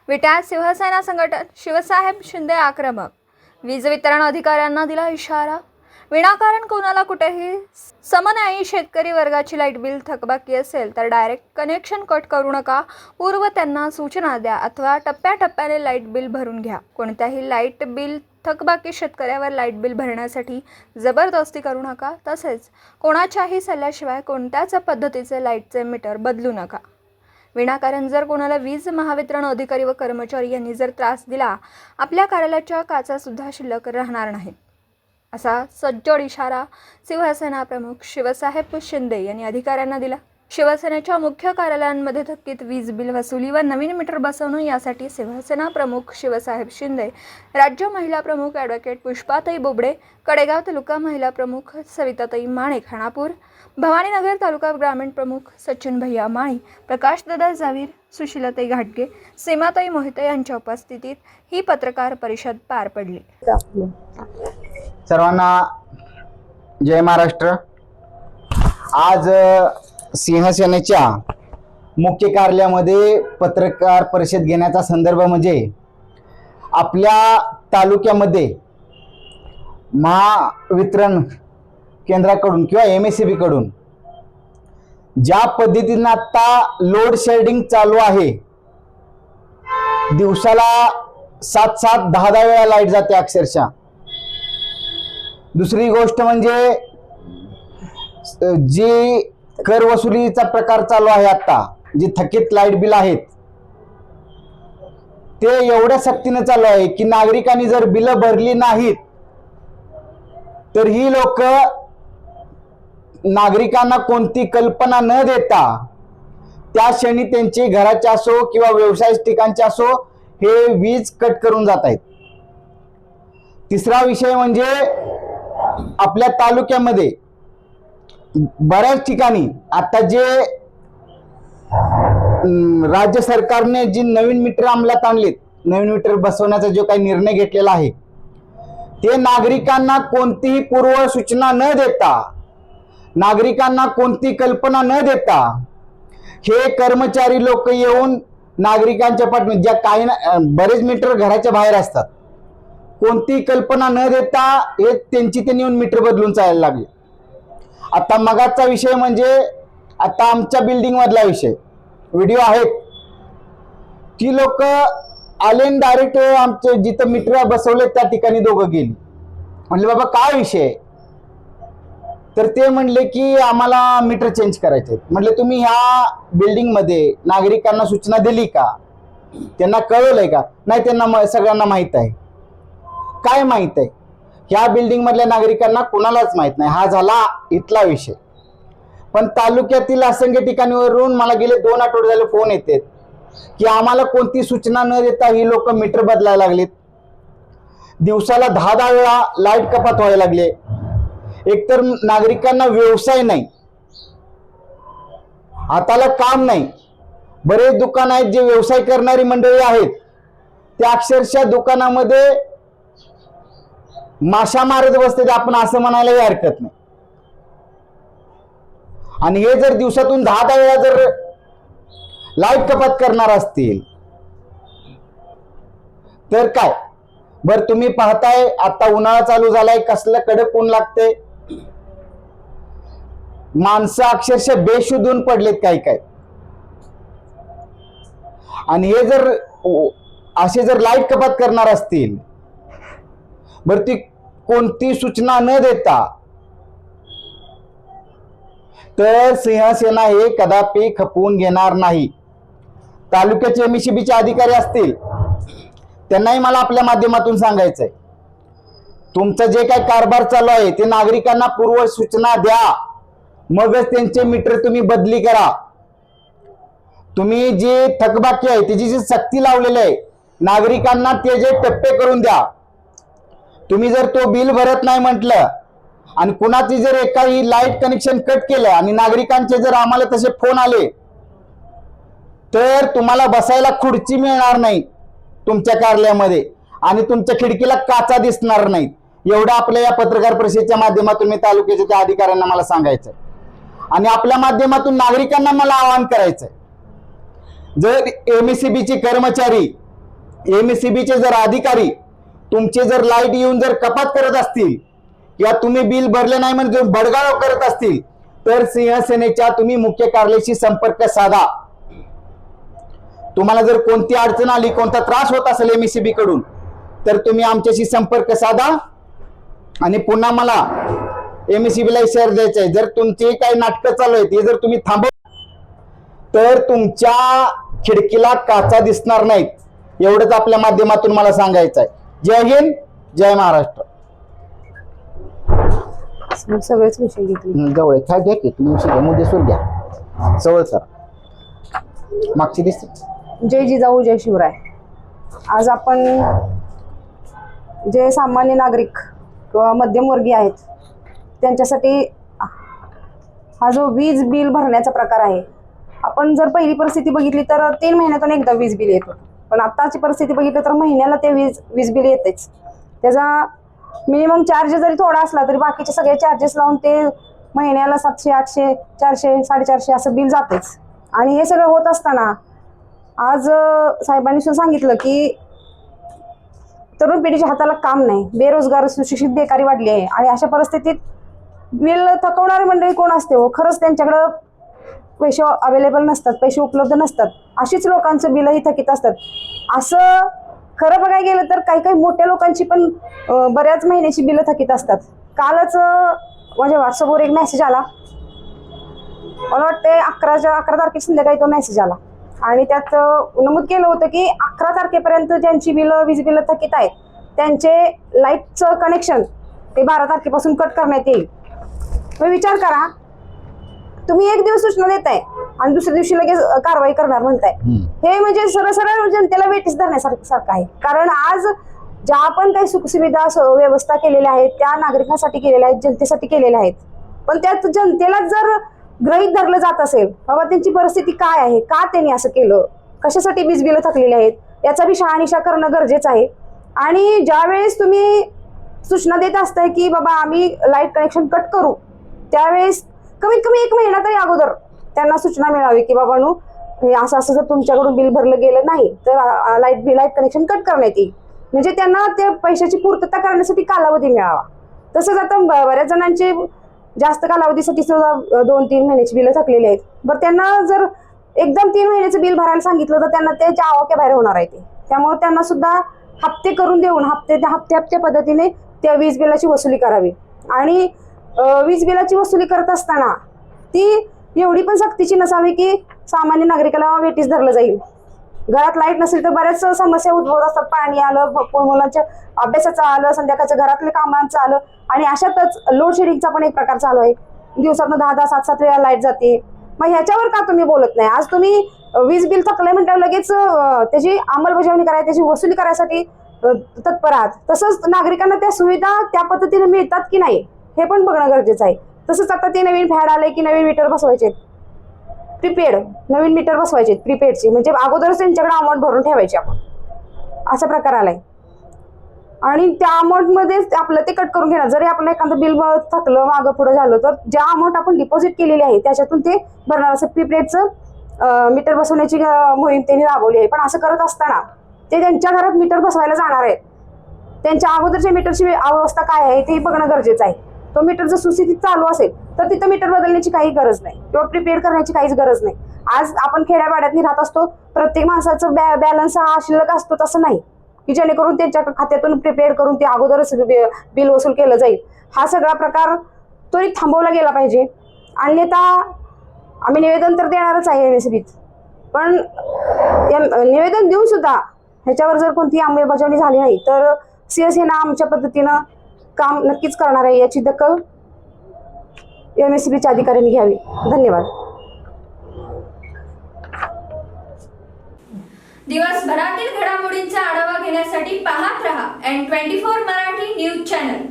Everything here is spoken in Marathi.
विट्यात शिवसेना संघटन शिवसाहेब शिंदे आक्रमक. वीज वितरण अधिकाऱ्यांना दिला इशारा. विनाकारण कोणाला कुठेही समन्यायी शेतकरी वर्गाची लाईट बिल थकबाकी असेल तर डायरेक्ट कनेक्शन कट करू नका. पूर्व त्यांना सूचना द्या अथवा टप्प्याटप्प्याने लाईट बिल भरून घ्या. कोणत्याही लाईट बिल थकबाकी शेतकऱ्यावर लाईट बिल भरण्यासाठी जबरदस्ती करू नका. तसेच कोणाच्याही सल्ल्याशिवाय कोणत्याच पद्धतीचे लाईटचे मीटर बदलू नका. विनाकारण जर कोणाला वीज महावितरण अधिकारी व कर्मचारी यांनी जर त्रास दिला, आपल्या कार्यालयाच्या काचा सुद्धा शिल्लक राहणार नाहीत, असा सज्जड इशारा शिवसेना प्रमुख शिवसाहेब शिंदे यांनी अधिकाऱ्यांना दिला. शिवसेनेच्या मुख्य कार्यालयांमध्ये थकीत वीज बिल वसुली व नवीन मीटर बसवणं यासाठी शिवसेना प्रमुख शिवसाहेब शिंदे, राज्य महिला प्रमुख ॲडव्होकेट पुष्पाताई बोबडे, कडेगाव तालुका महिला प्रमुख सविताताई माणे खानापूर, भवानीनगर तालुका ग्रामीण प्रमुख सचिन भैया माळी, प्रकाशदादा जावीर, सुशीलाताई घाटगे, सीमाताई मोहिते यांच्या उपस्थितीत ही पत्रकार परिषद पार पडली. सर्वांना जय महाराष्ट्र. आज शिवसेनेच्या मुख्य कार्यालयामध्ये पत्रकार परिषद घेण्याचा संदर्भ म्हणजे आपल्या तालुक्यामध्ये महावितरण केंद्राकडून किंवा MSEB कडून ज्या पद्धतीने आता लोड शेडिंग चालू आहे, दिवसाला 7-7, 10-10 वेळा लाईट जाते अक्षरशः. दुसरी गोष्ट म्हणजे जी कर वसुलीचा प्रकार चालू आहे, आता जे थकीत लाईट बिल आहेत ते एवढ्या सक्तीने चालू आहे की नागरिकांनी जर बिल भरली नाहीत तर ही लोक नागरिकांना कोणती कल्पना न देता त्या क्षणी त्यांचे घराचे असो किंवा व्यवसाय ठिकाणचे असो हे वीज कट करून जात आहेत. तिसरा विषय म्हणजे आपल्या तालुक्यामध्ये बऱ्याच ठिकाणी आता जे राज्य सरकारने जी नवीन मीटर अंमलात आणलीत, नवीन मीटर बसवण्याचा जो काही निर्णय घेतलेला आहे, ते नागरिकांना कोणतीही पूर्व सूचना न देता, नागरिकांना कोणती कल्पना न देता हे कर्मचारी लोक येऊन नागरिकांच्या पाठीमागे ज्या काही बरेच मीटर घराच्या बाहेर असतात, कोणती कल्पना न देता हे त्यांची त्यांनी येऊन मीटर बदलून चालायला लागले. आता मगाचा विषय म्हणजे आता आमच्या बिल्डिंग मधला विषय, व्हिडिओ आहेत, ती लोक आले डायरेक्ट आमचे जिथं मीटर बसवले त्या ठिकाणी दोघं गेली. म्हणले बाबा काय विषय, तर ते म्हणले की आम्हाला मीटर चेंज करायचे. म्हटले तुम्ही ह्या बिल्डिंग मध्ये नागरिकांना सूचना दिली का, त्यांना कळवलंय का? नाही, त्यांना सगळ्यांना माहित आहे. काय माहित आहे? ह्या बिल्डिंग मधल्या नागरिकांना कोणालाच माहित नाही. हा झाला इथला विषय. पण तालुक्यातील असंख्य ठिकाणीवरून मला गेले 2 आठवडे झाले फोन येतात की आम्हाला कोणती सूचना न देता ही लोक मीटर बदलायला लागलीत. दिवसाला 10-10 वेळा लाईट कपात व्हायला लागले. एकतर नागरिकांना व्यवसाय नाही, हाताला काम नाही. बरेच दुकान आहेत जे व्यवसाय करणारी मंडळी आहेत, त्या अक्षरशः दुकानामध्ये माशा मारत बसते, आपण असं म्हणायलाही हरकत नाही. आणि हे जर दिवसातून 10-10 वेळा जर लाईट कपात करणार असतील तर काय बर. तुम्ही पाहताय आता उन्हाळा चालू झालाय, कसलं कडक ऊन लागते, माणसं अक्षरशः बेशुद्ध होऊन पडलेत काय काय. आणि हे जर असे जर लाईट कपात करणार असतील बर, ती कोणती सूचना न देता, तर शिवसेना हे कदापि खपवून घेणार नाही. तालुक्याचे MSEBचे अधिकारी असतील त्यांनाही मला आपल्या माध्यमातून सांगायचंय, तुमचं जे काही कारभार चालू आहे ते नागरिकांना पूर्व सूचना द्या, मगच त्यांचे मीटर तुम्ही बदली करा. तुम्ही जे थकबाकी आहे त्याची जी सक्ती लावलेली आहे, नागरिकांना ते जे टप्पे करून द्या. तुम्ही जर तो बिल भरत नाही म्हटलं आणि कुणाची जर एकाही लाईट कनेक्शन कट केलं आणि नागरिकांचे जर आम्हाला तसे फोन आले तर तुम्हाला बसायला खुर्ची मिळणार नाही तुमच्या कार्यालयामध्ये आणि तुमच्या खिडकीला काचा दिसणार नाहीत. एवढं आपल्या या पत्रकार परिषदेच्या माध्यमातून मी तालुक्याच्या त्या अधिकाऱ्यांना मला सांगायचंय आणि आपल्या माध्यमातून नागरिकांना मला आवाहन करायचंय, जर MSEBचे कर्मचारी एमएससीबीचे जर अधिकारी तुमचे जर लाईट येऊन जर कपात करत असतील किंवा तुम्ही बिल भरले नाही म्हणजे बडगाव करत असतील तर शिवसेनेच्या तुम्ही मुख्य कार्यालयाशी संपर्क साधा. तुम्हाला जर कोणती अडचण आली, कोणता त्रास होत असेल एमएससीबी कडून तर तुम्ही आमच्याशी संपर्क साधा आणि पुन्हा मला एमएससीबीला इशारा द्यायचा आहे. जर तुमचे काही नाटकं चालू आहेत हे जर तुम्ही थांबव तर तुमच्या खिडकीला काचा दिसणार नाहीत. एवढंच आपल्या माध्यमातून मला सांगायचं आहे. जय हिंद, जय महाराष्ट्र. सगळेच विषय घेतले जवळ काय घ्या की तुम्ही विषय मुद्देसूर घ्या. सवळ सर मागची दिसते. जय जिजाऊ जय शिवराय. आज आपण जे सामान्य नागरिक किंवा मध्यमवर्गीय आहेत त्यांच्यासाठी हा जो वीज बिल भरण्याचा प्रकार आहे, आपण जर पहिली परिस्थिती बघितली तर 3 महिन्यातून एकदा वीज बिल येतो. पण आताची परिस्थिती बघितली तर महिन्याला ते वीज बिल येतेच. त्याचा मिनिमम चार्ज जरी थोडा असला तरी बाकीचे सगळे चार्जेस लावून ते महिन्याला 700, 800, 400, 450 असं बिल जातेच. आणि हे सगळं होत असताना आज साहेबांनी सुद्धा सांगितलं की तरुण पिढीच्या हाताला काम नाही, बेरोजगार, सुशिक्षित बेकारी वाढली आहे. आणि अशा परिस्थितीत बिल थकवणारी मंडळी कोण असते हो? खरंच त्यांच्याकडं पैसे अवेलेबल नसतात, पैसे उपलब्ध नसतात, अशीच लोकांचं बिलही थकीत असतात. असं खरं बघायला गेलं तर काही काही मोठ्या लोकांची पण बऱ्याच महिन्याची बिलं थकीत असतात. कालच माझ्या व्हॉट्सअपवर एक मेसेज आला, मला वाटते 11 तारखेला संध्याकाळी तो मेसेज आला आणि त्यात नमूद केलं होतं की 11 तारखेपर्यंत ज्यांची बिलं वीज बिलं थकीत आहेत त्यांचे लाईटचं कनेक्शन ते 12 तारखेपासून कट करण्यात येईल. मग विचार करा, तुम्ही एक दिवस सूचना देताय आणि दुसऱ्या दिवशी लगेच कारवाई करणार म्हणताय. हे म्हणजे सरळ जनतेला वेठीस धरण्यासारखं आहे. कारण आज ज्या पण काही सुखसुविधा व्यवस्था केलेल्या आहेत त्या नागरिकांसाठी केलेल्या आहेत, जनतेसाठी केलेल्या आहेत. पण त्यात जनतेला जर गृहीत धरलं जात असेल बाबा त्यांची परिस्थिती काय आहे, का त्यांनी असं केलं, कशासाठी वीज बिलं थकलेली आहेत, याचा बी शहानिशा करणं गरजेचं आहे. आणि ज्यावेळेस तुम्ही सूचना देत असताय की बाबा आम्ही लाईट कनेक्शन कट करू, त्यावेळेस कमीत कमी 1 महिना तरी अगोदर त्यांना सूचना मिळावी की बाबांनो असं असं जर तुमच्याकडून बिल भरलं गेलं नाही तर लाईट कनेक्शन कट करण्यात येईल. म्हणजे त्यांना त्या पैशाची पूर्तता करण्यासाठी कालावधी मिळावा. तसंच आता बऱ्याच जणांचे जास्त कालावधीसाठी सुद्धा 2-3 महिन्याची बिलं थकलेली आहेत. बरं त्यांना जर एकदम 3 महिन्याचं बिल भरायला सांगितलं तर त्यांना त्याच्या आवाक्या बाहेर होणार आहे ते. त्यामुळे त्यांना सुद्धा हप्ते करून देऊन हप्ते पद्धतीने त्या वीज बिलाची वसुली करावी. आणि वीज बिलाची वसुली करत असताना ती एवढी पण सक्तीची नसावी की सामान्य नागरिकाला वेठीस धरलं जाईल. घरात लाईट नसेल तर बऱ्याच समस्या उद्भवत असतात. पाणी आलं, मुलांच्या अभ्यासाचं आलं, संध्याकाळच्या घरातल्या कामांचं आलं आणि अशातच लोड शेडिंगचा पण एक प्रकार चालू आहे. दिवसातनं 10-10, 7-7 वेळा लाईट जाते. मग ह्याच्यावर का तुम्ही बोलत नाही? आज तुम्ही वीज बिल थकलंय म्हटल्यावर लगेच त्याची अंमलबजावणी करायची, त्याची वसुली करायसाठी तत्पर आहात. तसंच नागरिकांना त्या सुविधा त्या पद्धतीने मिळतात की नाही हे पण बघणं गरजेचं आहे. तसंच आता ते नवीन फॅड आलंय की नवीन मीटर बसवायचे, प्रीपेड नवीन मीटर बसवायचे प्रीपेडची, म्हणजे अगोदरच त्यांच्याकडे अमाऊंट भरून ठेवायची आपण, असा प्रकार आलाय. आणि त्या अमाऊंटमध्ये आपलं ते कट करून घेणार. जरी आपलं एखादं बिल थकलं मागं पुढं झालं तर ज्या अमाऊंट आपण डिपॉझिट केलेली आहे त्याच्यातून ते भरणार. असं प्रीपेडचं मीटर बसवण्याची मोहीम त्यांनी राबवली आहे. पण असं करत असताना ते त्यांच्या घरात मीटर बसवायला जाणार आहेत, त्यांच्या अगोदरच्या मीटरची अवस्था काय आहे ते बघणं गरजेचं आहे. तो मीटर जर सुस्थितीत चालू असेल तर तिथं मीटर बदलण्याची काही गरज नाही किंवा प्रीपेड करण्याची काहीच गरज नाही. आज आपण खेड्यापाड्यातनी राहत असतो, प्रत्येक माणसाचं बॅलन्स हा शिल्लक असतो तसं नाही की जेणेकरून त्यांच्या खात्यातून प्रीपेड करून ते अगोदरच बिल वसूल केलं जाईल. हा सगळा प्रकार त्वरित थांबवला गेला पाहिजे. अन्यथा आम्ही निवेदन तर देणारच आहे एमएससीबीत, पण निवेदन देऊन सुद्धा ह्याच्यावर जर कोणती अंमलबजावणी झाली नाही तर शिवसेना आमच्या पद्धतीनं काम नक्कीच करणार आहे. याची दखल एमएससीबीच्या अधिकाऱ्यांनी घ्यावी. धन्यवाद. दिवसभरातील घडामोडींचा आढावा घेण्यासाठी पाहत रहा N24 मराठी न्यूज चॅनल.